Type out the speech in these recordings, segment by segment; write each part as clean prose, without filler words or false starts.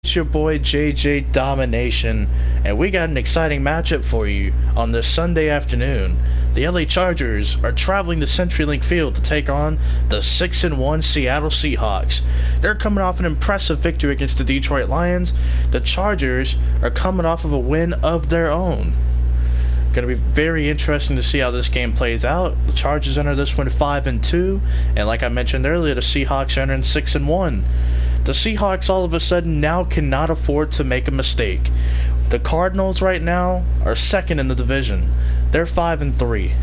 It's your boy JJ Domination, and we got an exciting matchup for you on this Sunday afternoon. The LA Chargers are traveling to CenturyLink Field to take on the 6-1 Seattle Seahawks. They're coming off an impressive victory against the Detroit Lions. The Chargers are coming off of a win of their own. Going to be very interesting to see how this game plays out. The Chargers enter this one 5-2, and like I mentioned earlier, the Seahawks are entering 6-1. The Seahawks all of a sudden now cannot afford to make a mistake. The Cardinals right now are second in the division. They're 5-3.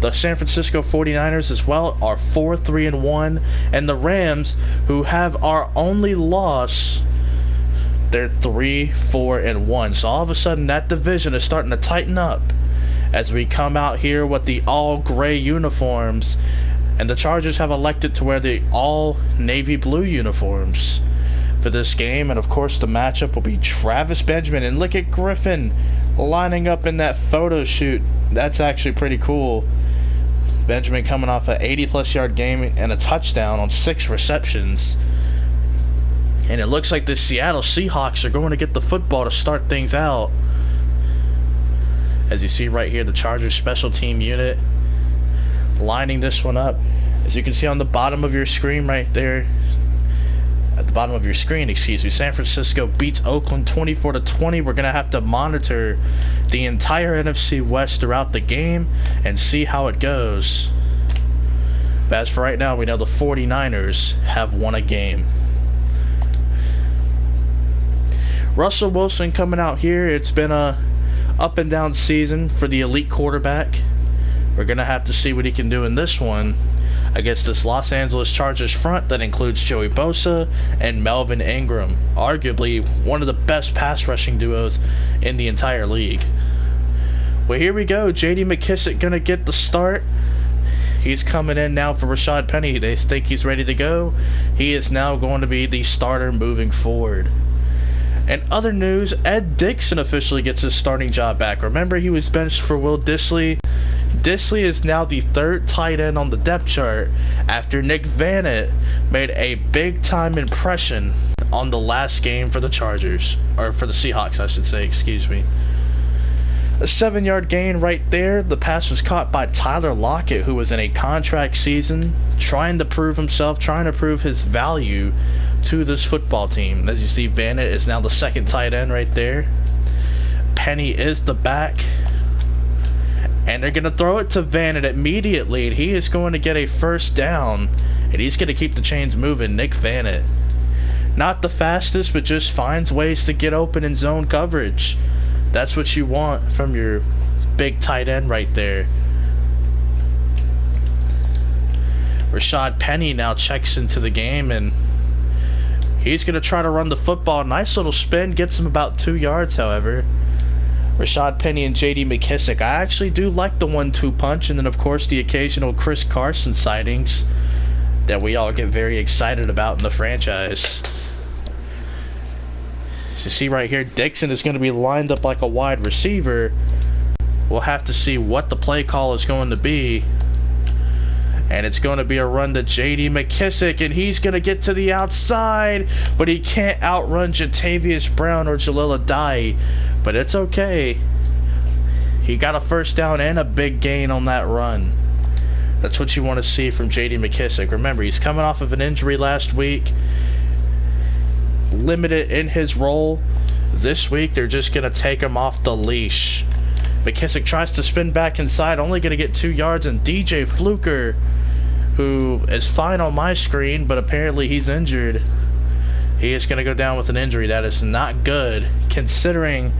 The San Francisco 49ers as well are 4-3-1, and the Rams, who have our only loss, they're 3-4-1. So all of a sudden that division is starting to tighten up as we come out here with the all gray uniforms, and the Chargers have elected to wear the all navy blue uniforms for this game. And of course the matchup will be Travis Benjamin, and look at Griffin lining up in that photo shoot. That's actually pretty cool. Benjamin coming off an 80+ yard game and a touchdown on 6 receptions. And it looks like the Seattle Seahawks are going to get the football to start things out. As you see right here, the Chargers special team unit lining this one up. As you can see on the bottom of your screen right there, at the bottom of your screen, excuse me, San Francisco beats Oakland 24-20. We're going to have to monitor the entire NFC West throughout the game and see how it goes. But as for right now, we know the 49ers have won a game. Russell Wilson coming out here. It's been a up and down season for the elite quarterback. We're going to have to see what he can do in this one against this Los Angeles Chargers front that includes Joey Bosa and Melvin Ingram, arguably one of the best pass rushing duos in the entire league. Well, here we go. J.D. McKissic going to get the start. He's coming in now for Rashad Penny. They think he's ready to go. He is now going to be the starter moving forward. In other news, Ed Dickson officially gets his starting job back. Remember, he was benched for Will Dissly. Dissly is now the third tight end on the depth chart after Nick Vannett made a big-time impression on the last game for the Chargers. Or for the Seahawks, I should say, excuse me. A 7-yard gain right there. The pass was caught by Tyler Lockett, who was in a contract season, trying to prove himself, trying to prove his value to this football team. As you see, Vannett is now the second tight end right there. Penny is the back. And they're going to throw it to Vannett immediately, and he is going to get a first down. And he's going to keep the chains moving. Nick Vannett, not the fastest, but just finds ways to get open in zone coverage. That's what you want from your big tight end right there. Rashad Penny now checks into the game, and he's going to try to run the football. Nice little spin, gets him about 2 yards, however. Rashad Penny and J.D. McKissic. I actually do like the 1-2 punch, and then of course the occasional Chris Carson sightings that we all get very excited about in the franchise. As you see right here, Dixon is going to be lined up like a wide receiver. We'll have to see what the play call is going to be. And it's going to be a run to J.D. McKissic, and he's going to get to the outside, but he can't outrun Jatavius Brown or Jalil Adai. But it's okay. He got a first down and a big gain on that run. That's what you want to see from J.D. McKissic. Remember, he's coming off of an injury last week. Limited in his role. This week, they're just going to take him off the leash. McKissic tries to spin back inside, only going to get 2 yards, and DJ Fluker, who is fine on my screen, but apparently he's injured. He is going to go down with an injury. That is not good, considering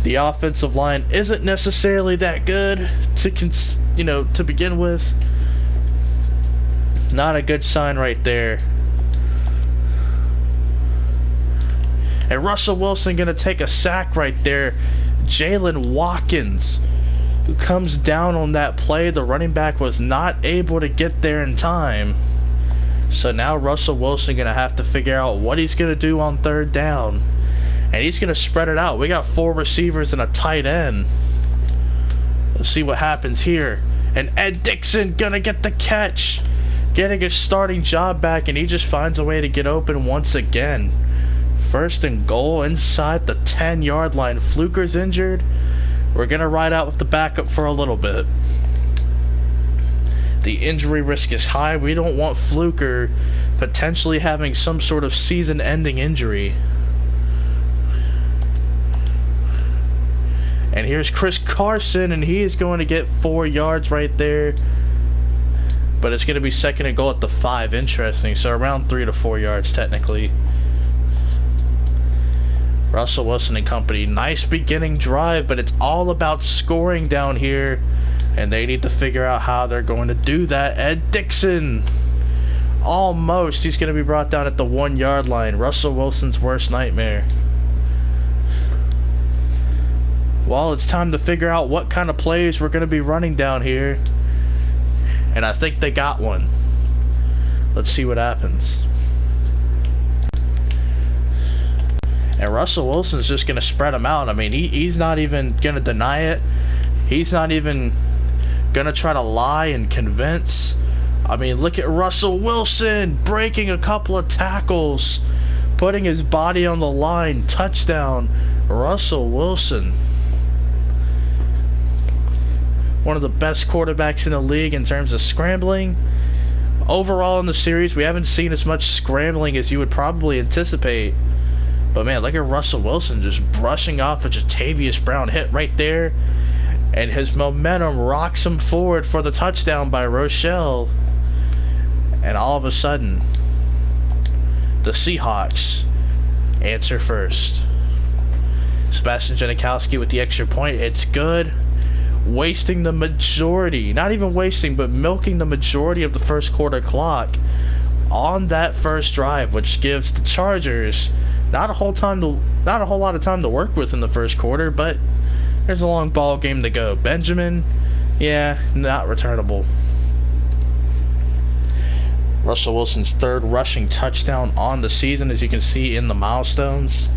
the offensive line isn't necessarily that good to begin with. Not a good sign right there. And Russell Wilson going to take a sack right there. Jalen Watkins, who comes down on that play. The running back was not able to get there in time. So now Russell Wilson going to have to figure out what he's going to do on third down. And he's going to spread it out. We got 4 receivers and a tight end. Let's see what happens here. And Ed Dickson going to get the catch. Getting his starting job back, and he just finds a way to get open once again. First and goal inside the 10-yard line. Fluker's injured. We're going to ride out with the backup for a little bit. The injury risk is high. We don't want Fluker potentially having some sort of season-ending injury. And here's Chris Carson, and he is going to get 4 yards right there. But it's going to be second and goal at the 5. Interesting. So around 3 to 4 yards technically. Russell Wilson and company. Nice beginning drive, but it's all about scoring down here. And they need to figure out how they're going to do that. Ed Dixon. Almost. He's going to be brought down at the 1-yard line. Russell Wilson's worst nightmare. Well, it's time to figure out what kind of plays we're going to be running down here. And I think they got one. Let's see what happens. And Russell Wilson's just going to spread them out. I mean, he's not even going to deny it. He's not even going to try to lie and convince. I mean, look at Russell Wilson breaking a couple of tackles, putting his body on the line. Touchdown, Russell Wilson. One of the best quarterbacks in the league in terms of scrambling. Overall in the series, we haven't seen as much scrambling as you would probably anticipate. But man, look at Russell Wilson just brushing off a Jatavius Brown hit right there. And his momentum rocks him forward for the touchdown by Rochelle. And all of a sudden, the Seahawks answer first. Sebastian Janikowski with the extra point. It's good. Wasting the majority, not even wasting, but milking the majority of the first quarter clock on that first drive, which gives the Chargers not a whole lot of time to work with in the first quarter, but there's a long ball game to go. Benjamin, yeah, not returnable. Russell Wilson's 3rd rushing touchdown on the season, as you can see in the milestones.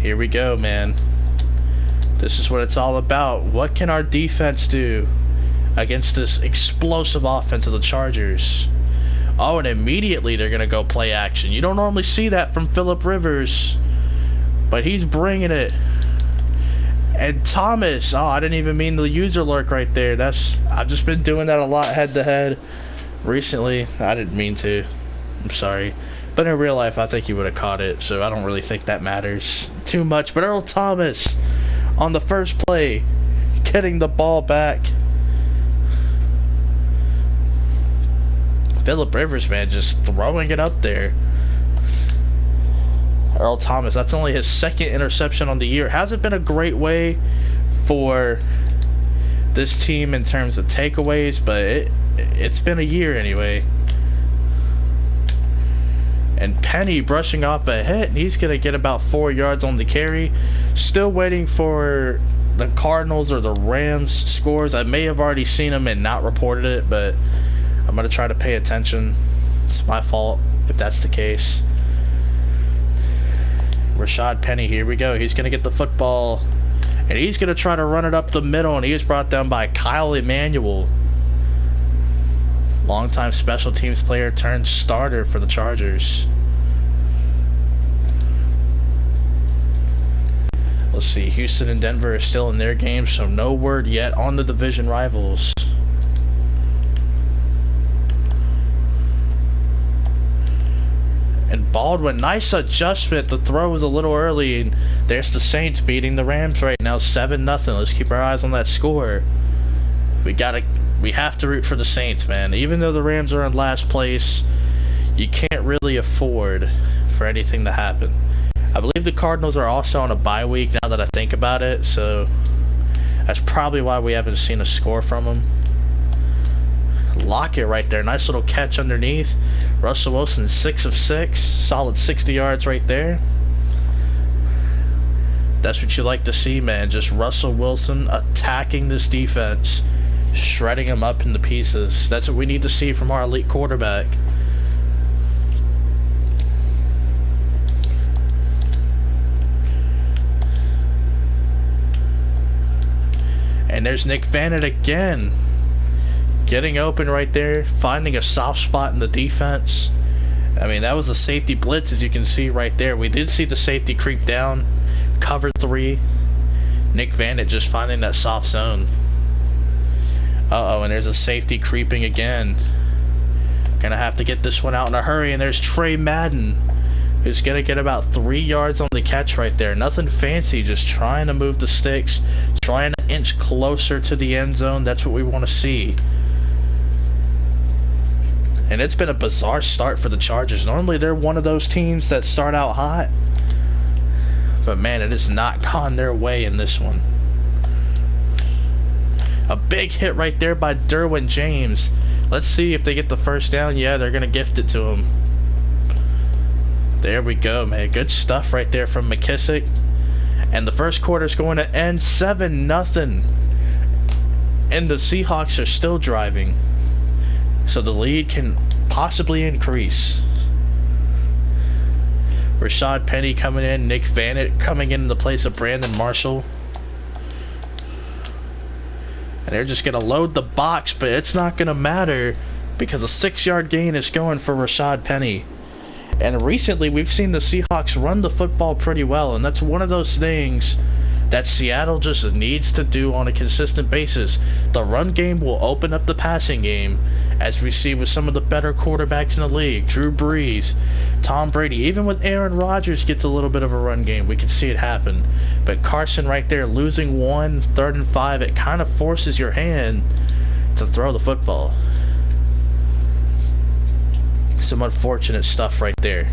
Here we go, man. This is what it's all about. What can our defense do against this explosive offense of the Chargers? Oh, and immediately they're going to go play action. You don't normally see that from Phillip Rivers, but he's bringing it. And Thomas, oh, I didn't even mean the user lurk right there. I've just been doing that a lot head-to-head recently. I didn't mean to. I'm sorry. But in real life, I think you would have caught it, so I don't really think that matters too much. But Earl Thomas on the first play, getting the ball back. Phillip Rivers, man, just throwing it up there. Earl Thomas, that's only his 2nd interception on the year. Hasn't been a great way for this team in terms of takeaways, but it's been a year anyway. And Penny brushing off a hit, and he's going to get about 4 yards on the carry. Still waiting for the Cardinals or the Rams scores. I may have already seen them and not reported it, but I'm going to try to pay attention. It's my fault if that's the case. Rashad Penny, here we go. He's going to get the football, and he's going to try to run it up the middle, and he is brought down by Kyle Emanuel. Longtime special teams player turned starter for the Chargers. Let's see, Houston and Denver are still in their game, so no word yet on the division rivals. And Baldwin, nice adjustment. The throw was a little early, and there's the Saints beating the Rams right now, 7-0. Let's keep our eyes on that score. We have to root for the Saints, man. Even though the Rams are in last place, you can't really afford for anything to happen. I believe the Cardinals are also on a bye week now that I think about it, so that's probably why we haven't seen a score from them. Lockett right there. Nice little catch underneath. Russell Wilson, 6 of 6. Solid 60 yards right there. That's what you like to see, man. Just Russell Wilson attacking this defense, shredding them up into pieces. That's what we need to see from our elite quarterback. And there's Nick Vanett again, getting open right there, finding a soft spot in the defense, I mean, that was a safety blitz, as you can see right there. We did see the safety creep down, cover 3. Nick Vanett just finding that soft zone. Uh-oh, and there's a safety creeping again. Gonna have to get this one out in a hurry, and there's Trey Madden, who's gonna get about 3 yards on the catch right there. Nothing fancy, just trying to move the sticks, trying to inch closer to the end zone. That's what we want to see. And it's been a bizarre start for the Chargers. Normally they're one of those teams that start out hot, but man, it has not gone their way in this one. A big hit right there by Derwin James. Let's see if they get the first down. Yeah, they're gonna gift it to him. There we go, man. Good stuff right there from McKissick. And the first quarter is going to end 7-0. And the Seahawks are still driving, so the lead can possibly increase. Rashad Penny coming in, Nick Vanett coming in the place of Brandon Marshall. And they're just going to load the box, but it's not going to matter because a 6-yard gain is going for Rashad Penny. And recently we've seen the Seahawks run the football pretty well, and that's one of those things that Seattle just needs to do on a consistent basis. The run game will open up the passing game, as we see with some of the better quarterbacks in the league. Drew Brees, Tom Brady, even with Aaron Rodgers gets a little bit of a run game. We can see it happen. But Carson right there losing 1, 3rd and 5, it kind of forces your hand to throw the football. Some unfortunate stuff right there.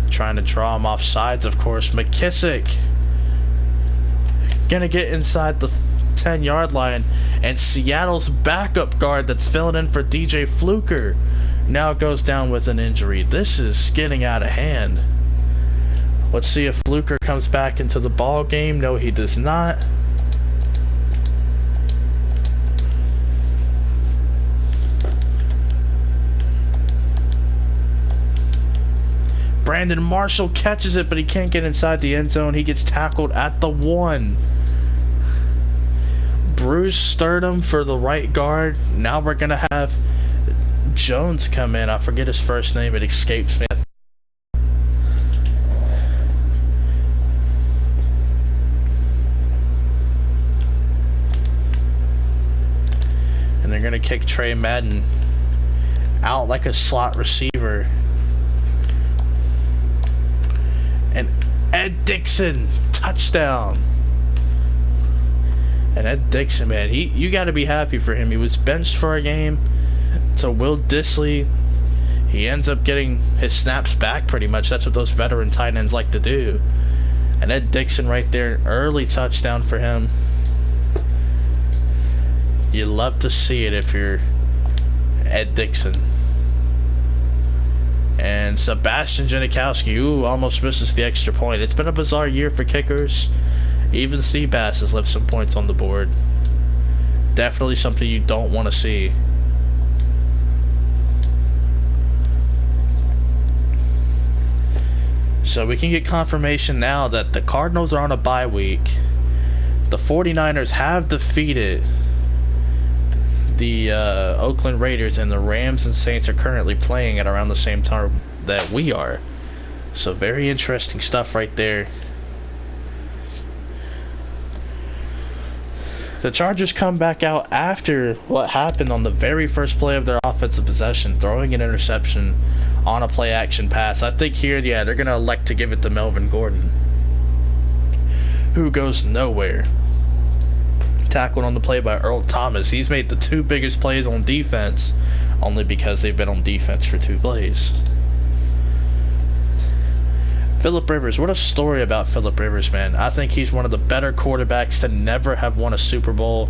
Trying to draw him off sides, of course. McKissick gonna get inside the 10-yard line, and Seattle's backup guard that's filling in for DJ Fluker now goes down with an injury. This is getting out of hand. Let's see if Fluker comes back into the ball game. No, he does not. Brandon Marshall catches it, but he can't get inside the end zone. He gets tackled at the 1. Bruce Sturdom for the right guard. Now we're going to have Jones come in. I forget his first name. It escapes me. And they're going to kick Trey Madden out like a slot receiver. And Ed Dixon, touchdown. And Ed Dixon, man, you got to be happy for him. He was benched for a game to Will Dissly. He ends up getting his snaps back pretty much. That's what those veteran tight ends like to do. And Ed Dixon right there, early touchdown for him. You love to see it if you're Ed Dixon. And Sebastian Janikowski, almost misses the extra point. It's been a bizarre year for kickers. Even Seabass has left some points on the board. Definitely something you don't want to see. So we can get confirmation now that the Cardinals are on a bye week. The 49ers have defeated the Oakland Raiders, and the Rams and Saints are currently playing at around the same time that we are. So very interesting stuff right there. The Chargers come back out after what happened on the very first play of their offensive possession, throwing an interception on a play action pass. I think here, yeah, they're going to elect to give it to Melvin Gordon, who goes nowhere. Tackled on the play by Earl Thomas. He's made the 2 biggest plays on defense, only because they've been on defense for 2 plays. Phillip Rivers, what a story about Phillip Rivers, man. I think he's one of the better quarterbacks to never have won a Super Bowl.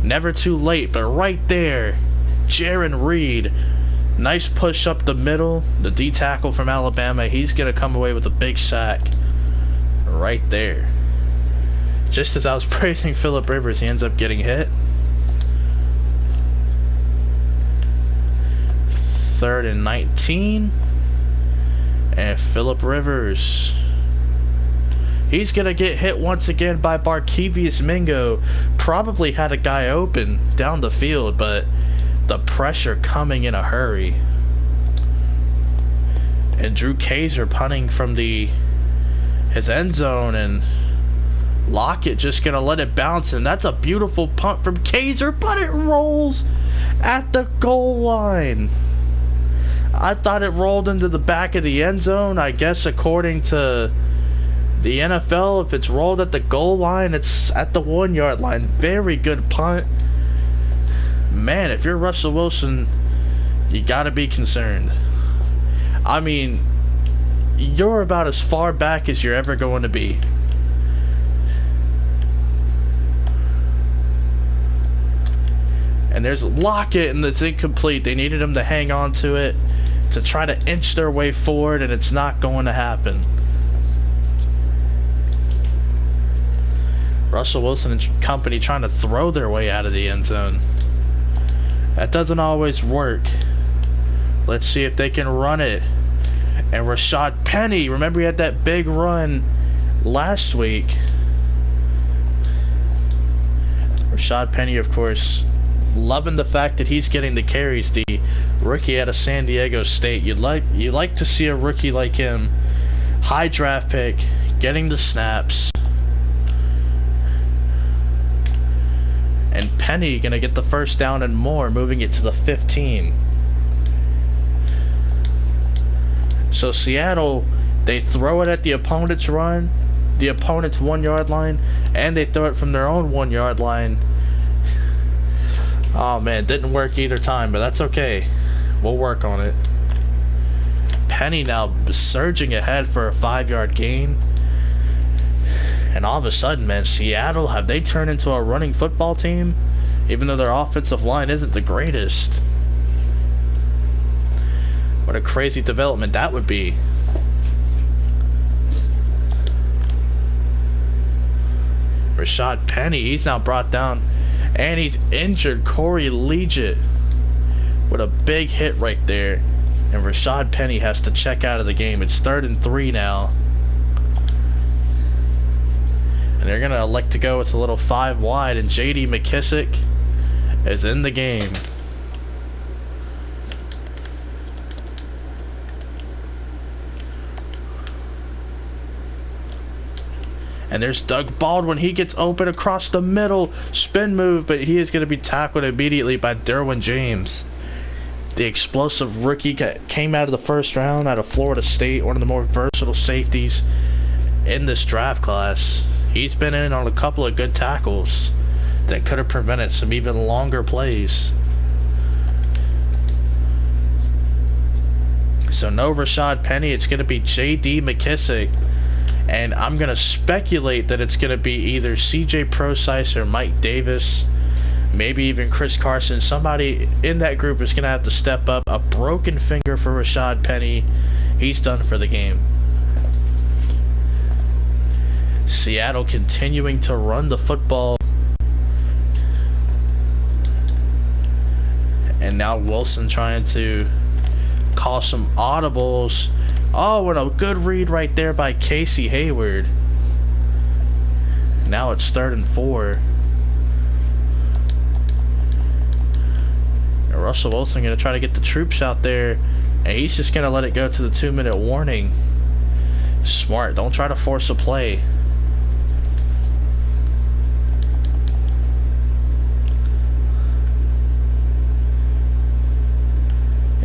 Never too late, but right there, Jaron Reed, nice push up the middle. The D tackle from Alabama, he's going to come away with a big sack right there. Just as I was praising Phillip Rivers, he ends up getting hit. 3rd and 19. And Phillip Rivers He's going to get hit once again by Barkevious Mingo. Probably had a guy open down the field, but the pressure coming in a hurry. And Drew Kaiser punting from his end zone, and Lockett just going to let it bounce, and that's a beautiful punt from Kaiser, but it rolls at the goal line. I thought it rolled into the back of the end zone. I guess according to the NFL, if it's rolled at the goal line, it's at the 1 yard line. Very good punt. Man, if you're Russell Wilson, you gotta be concerned. I mean, you're about as far back as you're ever going to be. And there's Lockett, and it's incomplete. They needed him to hang on to it to try to inch their way forward, and it's not going to happen. Russell Wilson and company trying to throw their way out of the end zone. That doesn't always work. Let's see if they can run it. And Rashad Penny, remember he had that big run last week. Rashad Penny, of course, loving the fact that he's getting the carries. The rookie out of San Diego State. You like to see a rookie like him, high draft pick, getting the snaps. And Penny gonna get the first down and more, moving it to the 15. So Seattle, they throw it at the opponent's run, the opponent's 1 yard line, and they throw it from their own 1 yard line. Oh man, didn't work either time, but that's okay. We'll work on it. Penny now surging ahead for a 5 yard gain. And all of a sudden, man, Seattle, have they turned into a running football team? Even though their offensive line isn't the greatest. What a crazy development that would be. Rashad Penny, he's now brought down. And he's injured Corey Liuget with a big hit right there. And Rashad Penny has to check out of the game. It's 3rd and 3 now. And they're going to elect to go with a little 5 wide. And J.D. McKissick is in the game. And there's Doug Baldwin. He gets open across the middle. Spin move, but he is going to be tackled immediately by Derwin James. The explosive rookie came out of the first round out of Florida State. One of the more versatile safeties in this draft class. He's been in on a couple of good tackles that could have prevented some even longer plays. So no Rashad Penny. It's going to be J.D. McKissick. And I'm going to speculate that it's going to be either C.J. Prosise or Mike Davis. Maybe even Chris Carson. Somebody in that group is going to have to step up. A broken finger for Rashad Penny. He's done for the game. Seattle continuing to run the football. And now Wilson trying to call some audibles. Oh, what a good read right there by Casey Hayward. Now it's 3rd and 4. And Russell Wilson going to try to get the troops out there. And he's just going to let it go to the 2-minute warning. Smart. Don't try to force a play.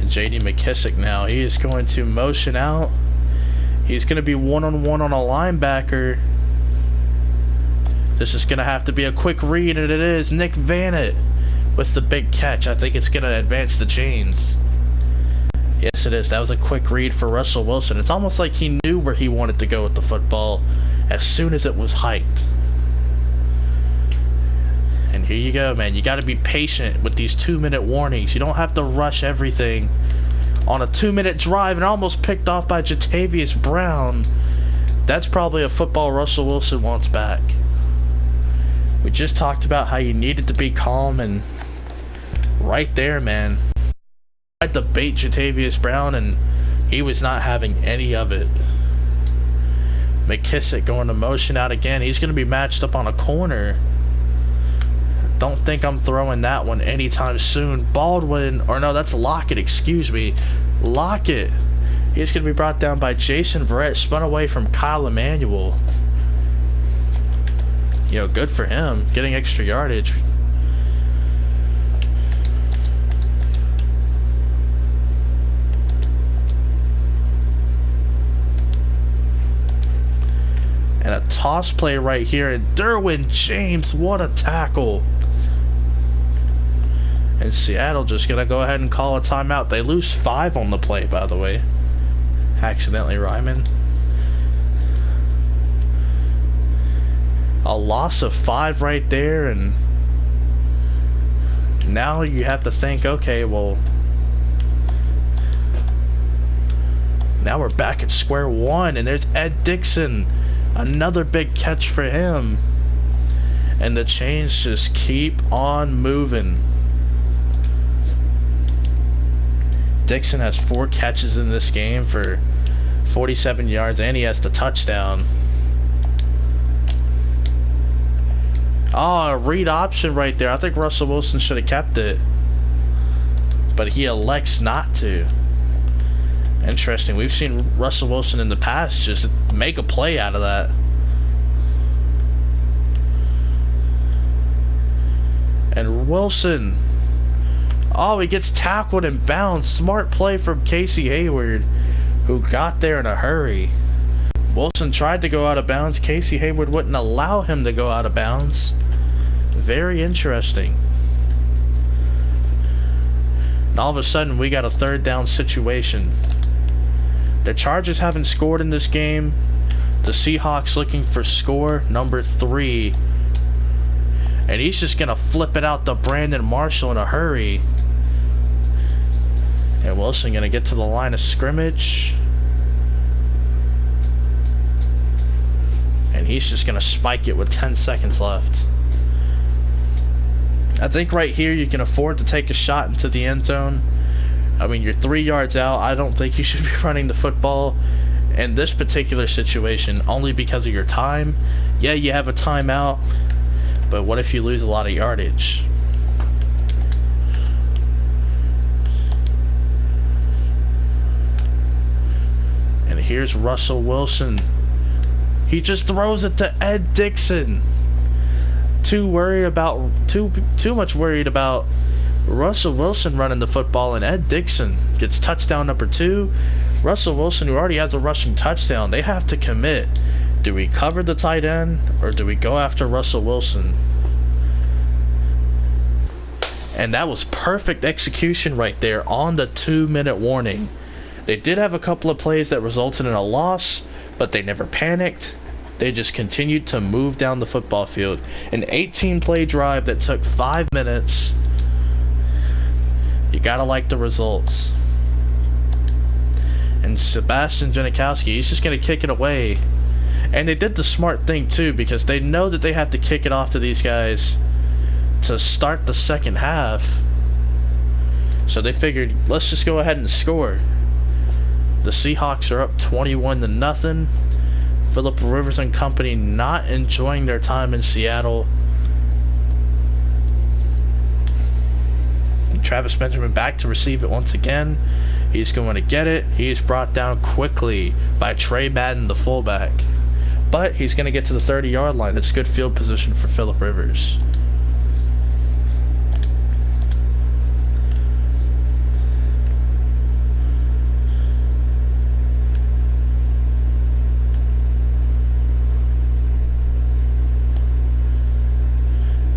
J.D. McKissick now, he is going to motion out. He's going to be one-on-one on a linebacker. This is going to have to be a quick read, and it is. Nick Vannett with the big catch. I think it's going to advance the chains. Yes, it is. That was a quick read for Russell Wilson. It's almost like he knew where he wanted to go with the football as soon as it was hiked. And here you go, man. You got to be patient with these 2-minute warnings. You don't have to rush everything on a 2-minute drive, and almost picked off by Jatavius Brown. That's probably a football Russell Wilson wants back. We just talked about how you needed to be calm, and right there, man. I tried to bait Jatavius Brown, and he was not having any of it. McKissick going to motion out again. He's going to be matched up on a corner. Don't think I'm throwing that one anytime soon. Baldwin, or no, that's Lockett, excuse me. Lockett. He's going to be brought down by Jason Verrett, spun away from Kyle Emanuel. You know, good for him, getting extra yardage. And a toss play right here, and Derwin James, what a tackle. And Seattle just gonna go ahead and call a timeout. They lose 5 on the play, by the way. Accidentally rhyming. A loss of 5 right there, and now you have to think, okay, well, now we're back at square one, and there's Ed Dixon. Another big catch for him. And the chains just keep on moving. Dixon has 4 catches in this game for 47 yards, and he has the touchdown. Oh, a read option right there. I think Russell Wilson should have kept it, but he elects not to. Interesting. We've seen Russell Wilson in the past just make a play out of that. And Wilson, oh, he gets tackled and bounced. Smart play from Casey Hayward, who got there in a hurry. Wilson tried to go out of bounds. Casey Hayward wouldn't allow him to go out of bounds. Very interesting. And all of a sudden, we got a 3rd down situation. The Chargers haven't scored in this game. The Seahawks looking for score number 3. And he's just going to flip it out to Brandon Marshall in a hurry. And Wilson going to get to the line of scrimmage. And he's just going to spike it with 10 seconds left. I think right here you can afford to take a shot into the end zone. I mean, you're 3 yards out. I don't think you should be running the football in this particular situation, only because of your time. Yeah, you have a timeout, but what if you lose a lot of yardage? And here's Russell Wilson. He just throws it to Ed Dixon. Too much worried about Russell Wilson running the football, and Ed Dixon gets touchdown number 2. Russell Wilson, who already has a rushing touchdown, they have to commit. Do we cover the tight end, or do we go after Russell Wilson? And that was perfect execution right there on the 2-minute warning. They did have a couple of plays that resulted in a loss, but they never panicked. They just continued to move down the football field. An 18-play drive that took 5 minutes. You gotta like the results. And Sebastian Janikowski, he's just gonna kick it away. And they did the smart thing too, because they know that they have to kick it off to these guys to start the second half. So they figured, let's just go ahead and score. The Seahawks are up 21-0. Phillip Rivers and company not enjoying their time in Seattle. And Travis Benjamin back to receive it once again. He's going to get it. He's brought down quickly by Trey Madden, the fullback. But he's going to get to the 30-yard line. That's good field position for Phillip Rivers.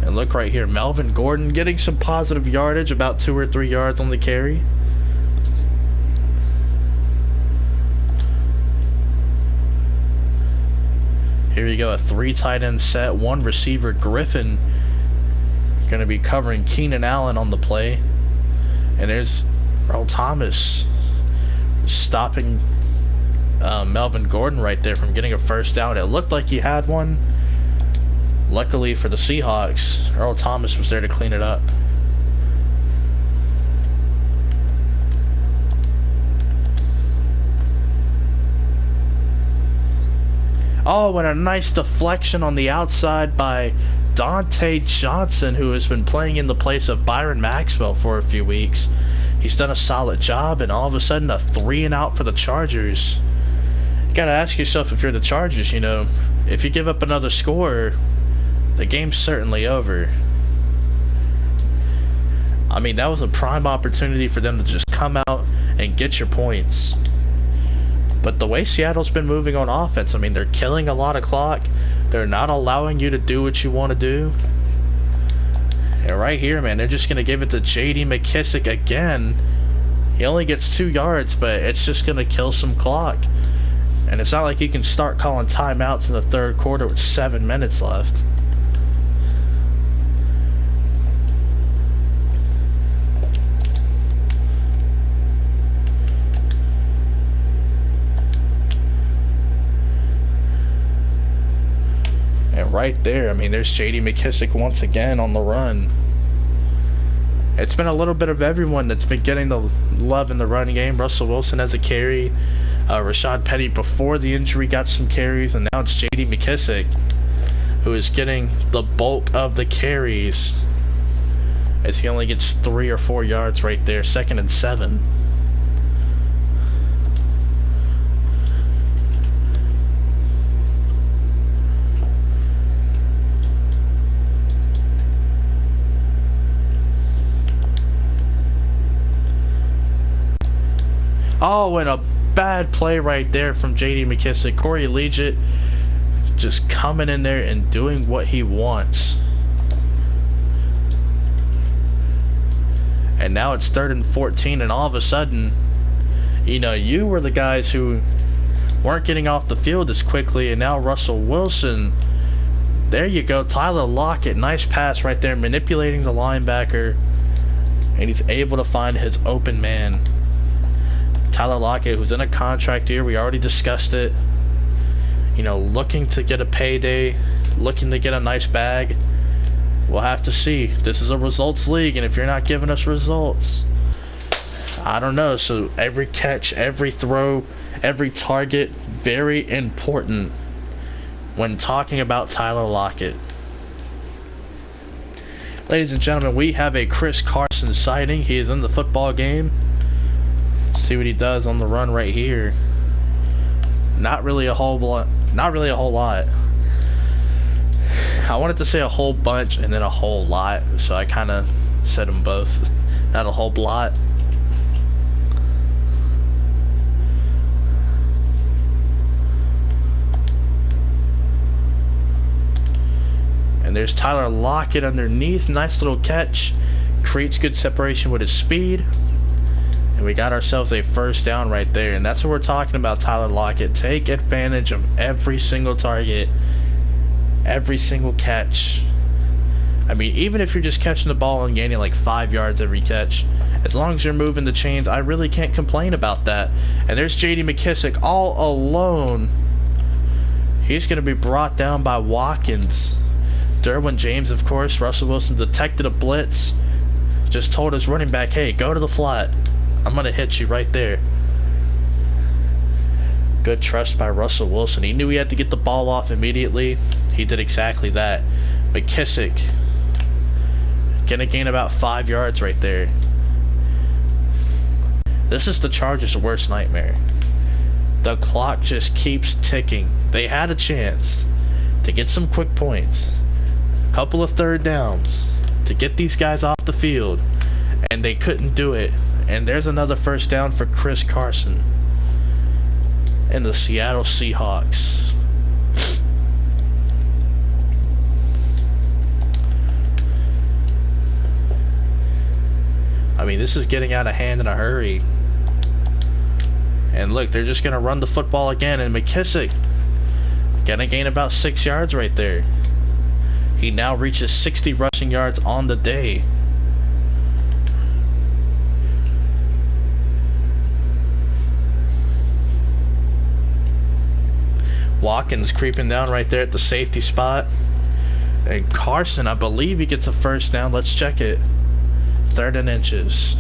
And look right here, Melvin Gordon getting some positive yardage, about 2 or 3 yards on the carry. Here you go, a 3 tight end set, 1 receiver. Griffin going to be covering Keenan Allen on the play. And there's Earl Thomas stopping Melvin Gordon right there from getting a first down. It looked like he had one. Luckily for the Seahawks, Earl Thomas was there to clean it up. Oh, and a nice deflection on the outside by Dante Johnson, who has been playing in the place of Byron Maxwell for a few weeks. He's done a solid job, and all of a sudden a 3 and out for the Chargers. You gotta ask yourself, if you're the Chargers, you know, if you give up another score, the game's certainly over. I mean, that was a prime opportunity for them to just come out and get your points. But the way Seattle's been moving on offense, I mean, they're killing a lot of clock. They're not allowing you to do what you want to do. And right here, man, they're just going to give it to J.D. McKissic again. He only gets 2 yards, but it's just going to kill some clock. And it's not like you can start calling timeouts in the third quarter with 7 minutes left. And right there, I mean, there's J.D. McKissic once again on the run. It's been a little bit of everyone that's been getting the love in the run game. Russell Wilson has a carry. Rashad Penny before the injury got some carries, and now it's J.D. McKissic who is getting the bulk of the carries, as he only gets 3 or 4 yards right there. 2nd and 7. Oh, and a bad play right there from J.D. McKissic. Corey Liuget just coming in there and doing what he wants. And now it's 3rd and 14, and all of a sudden, you know, you were the guys who weren't getting off the field as quickly, and now Russell Wilson, there you go, Tyler Lockett, nice pass right there, manipulating the linebacker, and he's able to find his open man. Tyler Lockett, who's in a contract year, we already discussed it. You know, looking to get a payday, looking to get a nice bag. We'll have to see. This is a results league, and if you're not giving us results, I don't know. So every catch, every throw, every target, very important when talking about Tyler Lockett. Ladies and gentlemen, we have a Chris Carson sighting. He is in the football game. See what he does on the run right here. Not really a whole lot. I wanted to say a whole bunch and then a whole lot, so I kind of said them both. Not a whole lot. And there's Tyler Lockett underneath. Nice little catch. Creates good separation with his speed. And we got ourselves a 1st down right there. And that's what we're talking about, Tyler Lockett. Take advantage of every single target, every single catch. I mean, even if you're just catching the ball and gaining like 5 yards every catch, as long as you're moving the chains, I really can't complain about that. And there's J.D. McKissic all alone. He's going to be brought down by Watkins. Derwin James, of course. Russell Wilson detected a blitz. Just told his running back, hey, go to the flat. I'm going to hit you right there. Good trust by Russell Wilson. He knew he had to get the ball off immediately. He did exactly that. McKissic going to gain about 5 yards right there. This is the Chargers' worst nightmare. The clock just keeps ticking. They had a chance to get some quick points. A couple of 3rd downs to get these guys off the field. And they couldn't do it. And there's another 1st down for Chris Carson and the Seattle Seahawks. I mean, this is getting out of hand in a hurry. And look, they're just going to run the football again. And McKissic going to gain about 6 yards right there. He now reaches 60 rushing yards on the day. Watkins creeping down right there at the safety spot. And Carson, I believe he gets a 1st down. Let's check it. 3rd and inches.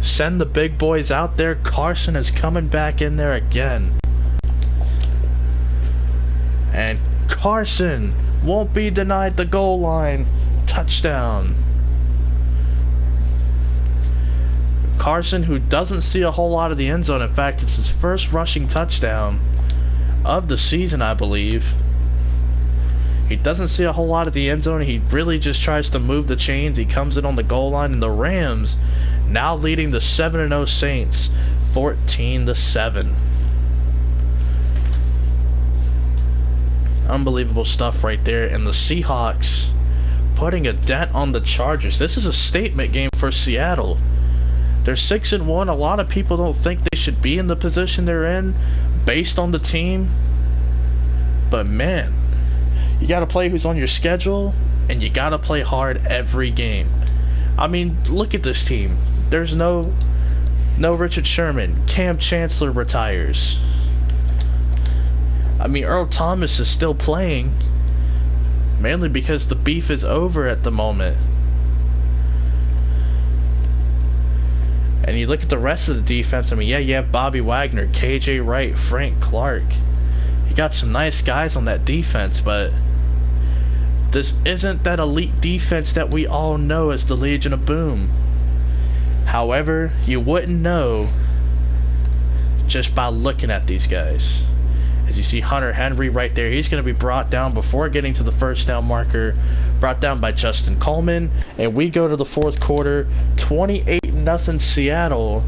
Send the big boys out there. Carson is coming back in there again. And Carson won't be denied the goal line. Touchdown. Carson, who doesn't see a whole lot of the end zone. In fact, it's his first rushing touchdown of the season, I believe. He doesn't see a whole lot of the end zone. He really just tries to move the chains. He comes in on the goal line, and the Rams now leading the 7-0 Saints 14-7. Unbelievable stuff right there. And the Seahawks putting a dent on the Chargers. This is a statement game for Seattle. They're 6-1. A lot of people don't think they should be in the position they're in based on the team. But man, you got to play who's on your schedule, and you got to play hard every game. I mean, look at this team. There's no Richard Sherman. Cam Chancellor retires. I mean, Earl Thomas is still playing, mainly because the beef is over at the moment. And you look at the rest of the defense. I mean, yeah, you have Bobby Wagner, KJ Wright, Frank Clark. You got some nice guys on that defense, but this isn't that elite defense that we all know as the Legion of Boom. However, you wouldn't know just by looking at these guys. As you see Hunter Henry right there, he's going to be brought down before getting to the first down marker. Brought down by Justin Coleman. And we go to the fourth quarter, 28-0 Seattle.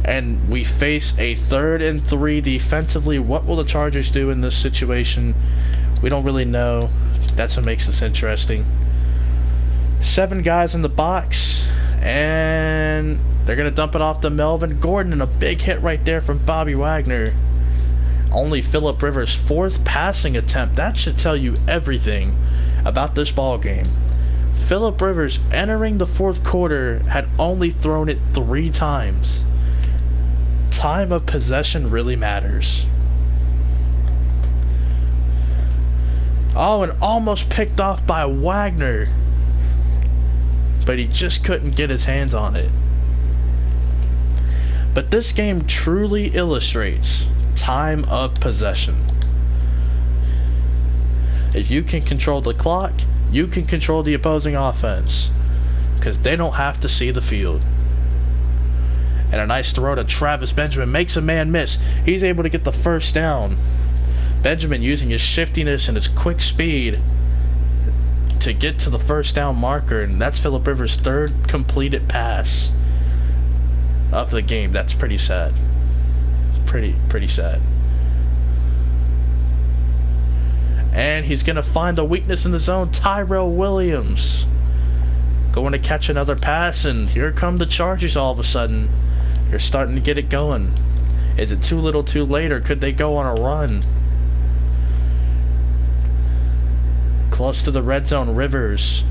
And we face a 3rd and 3 defensively. What will the Chargers do in this situation? We don't really know. That's what makes this interesting. 7 guys in the box. And they're going to dump it off to Melvin Gordon. And a big hit right there from Bobby Wagner. Only Phillip Rivers' 4th passing attempt. That should tell you everything about this ball game. Phillip Rivers, entering the 4th quarter, had only thrown it 3 times. Time of possession really matters. Oh, and almost picked off by Wagner. But he just couldn't get his hands on it. But this game truly illustrates time of possession. If you can control the clock, you can control the opposing offense, because they don't have to see the field. And a nice throw to Travis Benjamin makes a man miss. He's able to get the first down. Benjamin using his shiftiness and his quick speed to get to the first down marker, and that's Phillip Rivers' 3rd completed pass of the game. That's pretty sad. Pretty sad. And he's going to find a weakness in the zone. Tyrell Williams going to catch another pass, and here come the Chargers all of a sudden. They're starting to get it going. Is it too little too late, or could they go on a run? Close to the red zone, Rivers.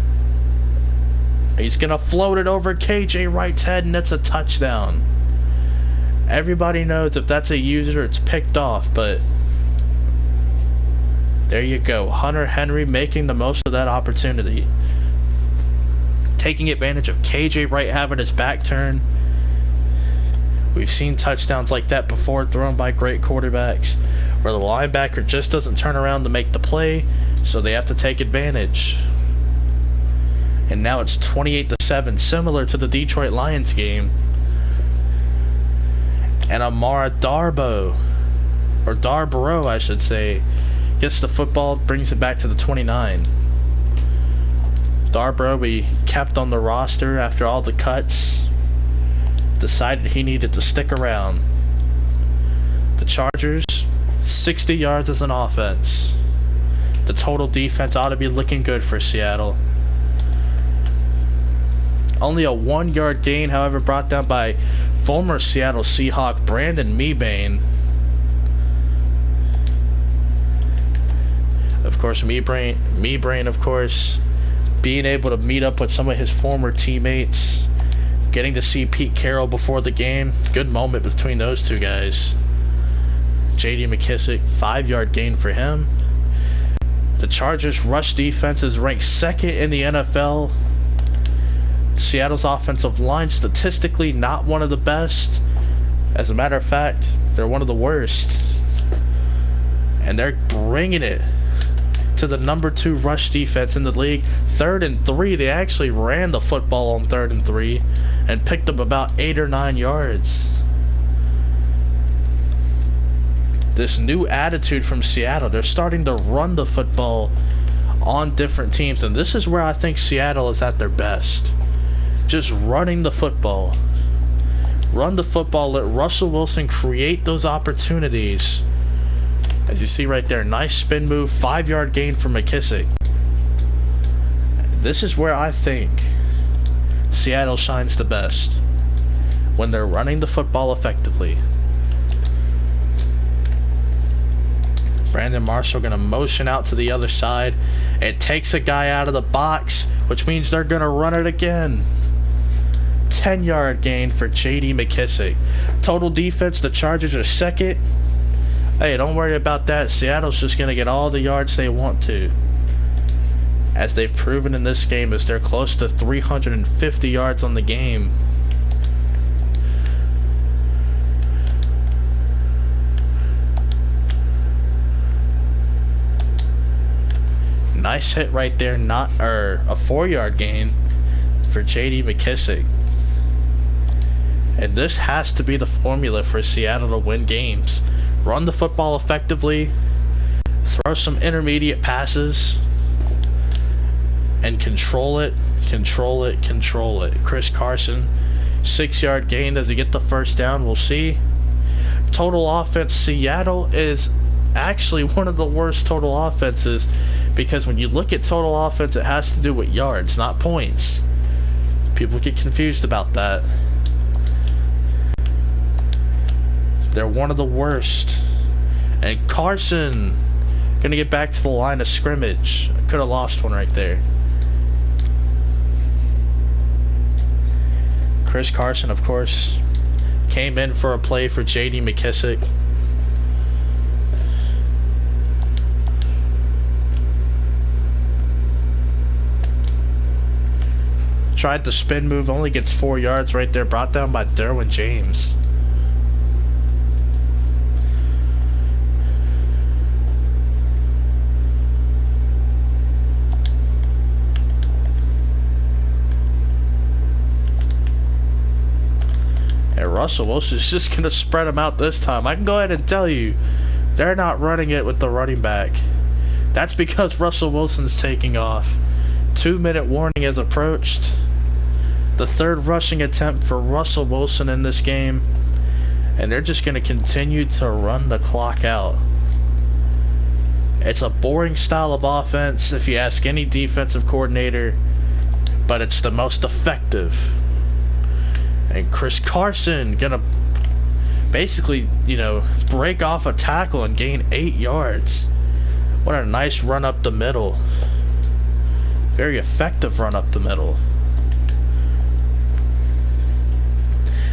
He's going to float it over KJ Wright's head, and it's a touchdown. Everybody knows if that's a user, it's picked off, but there you go. Hunter Henry making the most of that opportunity. Taking advantage of KJ Wright having his back turned. We've seen touchdowns like that before thrown by great quarterbacks, where the linebacker just doesn't turn around to make the play, so they have to take advantage. And now it's 28-7, similar to the Detroit Lions game. And Amara Darboh, or Darborough I should say, gets the football, brings it back to the 29. Darborough, we kept on the roster after all the cuts, decided he needed to stick around. The Chargers, 60 yards as an offense. The total defense ought to be looking good for Seattle. Only a 1-yard gain, however, brought down by former Seattle Seahawk Brandon Mebane. Of course, Mebane, of course, being able to meet up with some of his former teammates, getting to see Pete Carroll before the game. Good moment between those two guys. J.D. McKissick, 5-yard gain for him. The Chargers' rush defense is ranked 2nd in the NFL. Seattle's offensive line, statistically not one of the best. As a matter of fact, they're one of the worst. And they're bringing it to the number 2 rush defense in the league. 3rd and 3, they actually ran the football on 3rd and 3 and picked up about 8 or 9 yards. This new attitude from Seattle, they're starting to run the football on different teams, and this is where I think Seattle is at their best. Just running the football. Run the football, let Russell Wilson create those opportunities. As you see right there, nice spin move, 5-yard gain for McKissick. This is where I think Seattle shines the best, when they're running the football effectively. Brandon Marshall going to motion out to the other side. It takes a guy out of the box, which means they're going to run it again. 10-yard gain for J.D. McKissick. Total defense, the Chargers are second. Hey, don't worry about that. Seattle's just going to get all the yards they want to. As they've proven in this game, as they're close to 350 yards on the game. Nice hit right there, a 4-yard gain for J.D. McKissick. And this has to be the formula for Seattle to win games. Run the football effectively, throw some intermediate passes, and control it. Chris Carson, 6-yard gain. Does he get the first down? We'll see. Total offense, Seattle is actually one of the worst total offenses, because when you look at total offense, it has to do with yards, not points. People get confused about that. They're one of the worst. And Carson gonna get back to the line of scrimmage. Could have lost one right there. Chris Carson, of course, came in for a play for J.D. McKissick. Tried the spin move, only gets 4 yards right there, brought down by Derwin James. And Russell Wilson's just going to spread them out this time. I can go ahead and tell you, they're not running it with the running back. That's because Russell Wilson's taking off. 2-minute warning has approached. The 3rd rushing attempt for Russell Wilson in this game. And they're just going to continue to run the clock out. It's a boring style of offense if you ask any defensive coordinator, but it's the most effective. And Chris Carson going to basically, break off a tackle and gain 8 yards. What a nice run up the middle. Very effective run up the middle.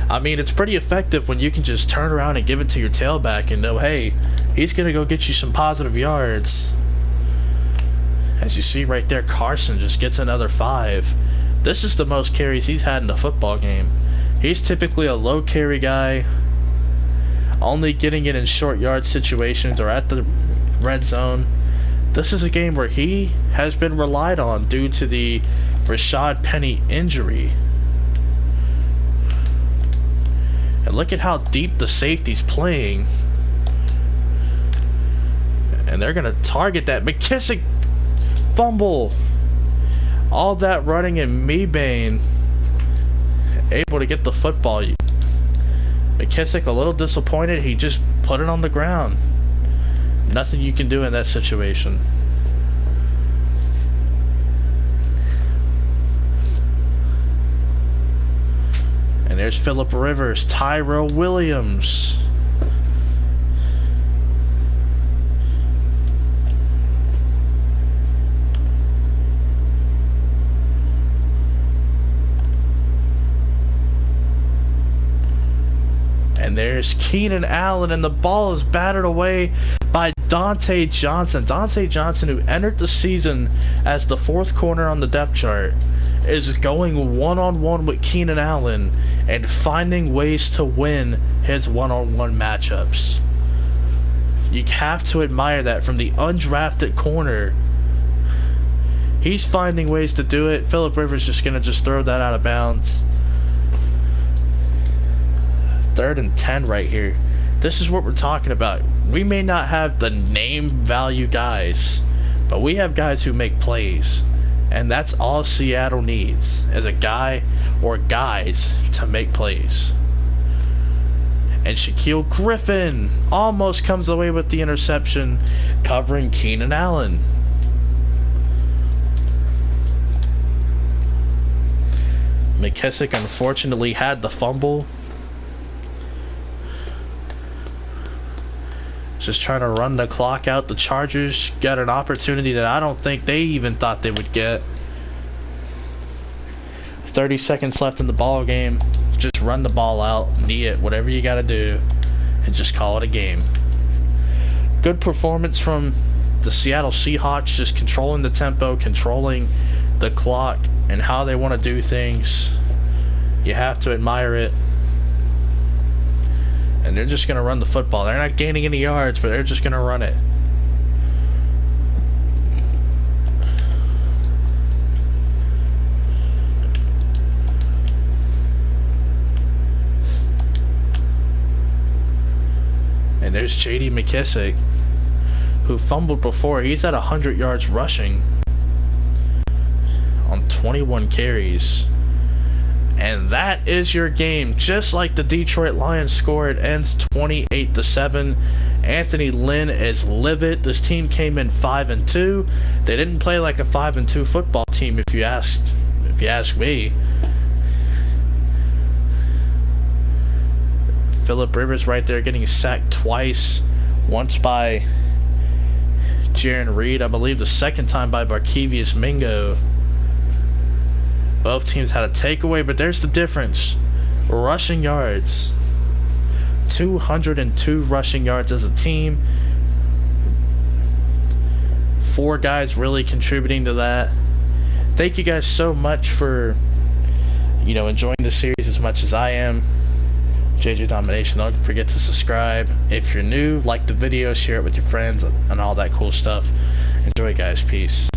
I mean, it's pretty effective when you can just turn around and give it to your tailback and know, hey, he's going to go get you some positive yards. As you see right there, Carson just gets another 5. This is the most carries he's had in the football game. He's typically a low carry guy, only getting it in short yard situations or at the red zone. This is a game where he has been relied on due to the Rashad Penny injury. And look at how deep the safety's playing. And they're going to target that. McKissick fumble. All that running and Mebane able to get the football. McKissick a little disappointed. He just put it on the ground. Nothing you can do in that situation. And there's Phillip Rivers, Tyrell Williams. And there's Keenan Allen, and the ball is batted away by Dante Johnson. Dante Johnson, who entered the season as the 4th corner on the depth chart, is going one-on-one with Keenan Allen and finding ways to win his one-on-one matchups. You have to admire that from the undrafted corner. He's finding ways to do it. Phillip Rivers just going to throw that out of bounds. 3rd and 10 right here. This is what we're talking about. We may not have the name value guys, but we have guys who make plays. And that's all Seattle needs, is a guy or guys to make plays. And Shaquille Griffin almost comes away with the interception, covering Keenan Allen. McKissick unfortunately had the fumble. Just trying to run the clock out. The Chargers got an opportunity that I don't think they even thought they would get. 30 seconds left in the ball game. Just run the ball out, knee it, whatever you got to do, and just call it a game. Good performance from the Seattle Seahawks, just controlling the tempo, controlling the clock, and how they want to do things. You have to admire it. And they're just going to run the football. They're not gaining any yards, but they're just going to run it. And there's J.D. McKissick, who fumbled before. He's at 100 yards rushing on 21 carries. And that is your game. Just like the Detroit Lions score, it ends 28-7. Anthony Lynn is livid. This team came in 5-2. They didn't play like a 5-2 football team, if you ask me. Phillip Rivers right there getting sacked twice. Once by Jaron Reed, I believe the second time by Barkevious Mingo. Both teams had a takeaway, but there's the difference. Rushing yards. 202 rushing yards as a team. 4 guys really contributing to that. Thank you guys so much for, enjoying the series as much as I am. JJ Domination. Don't forget to subscribe. If you're new, like the video, share it with your friends, and all that cool stuff. Enjoy, guys. Peace.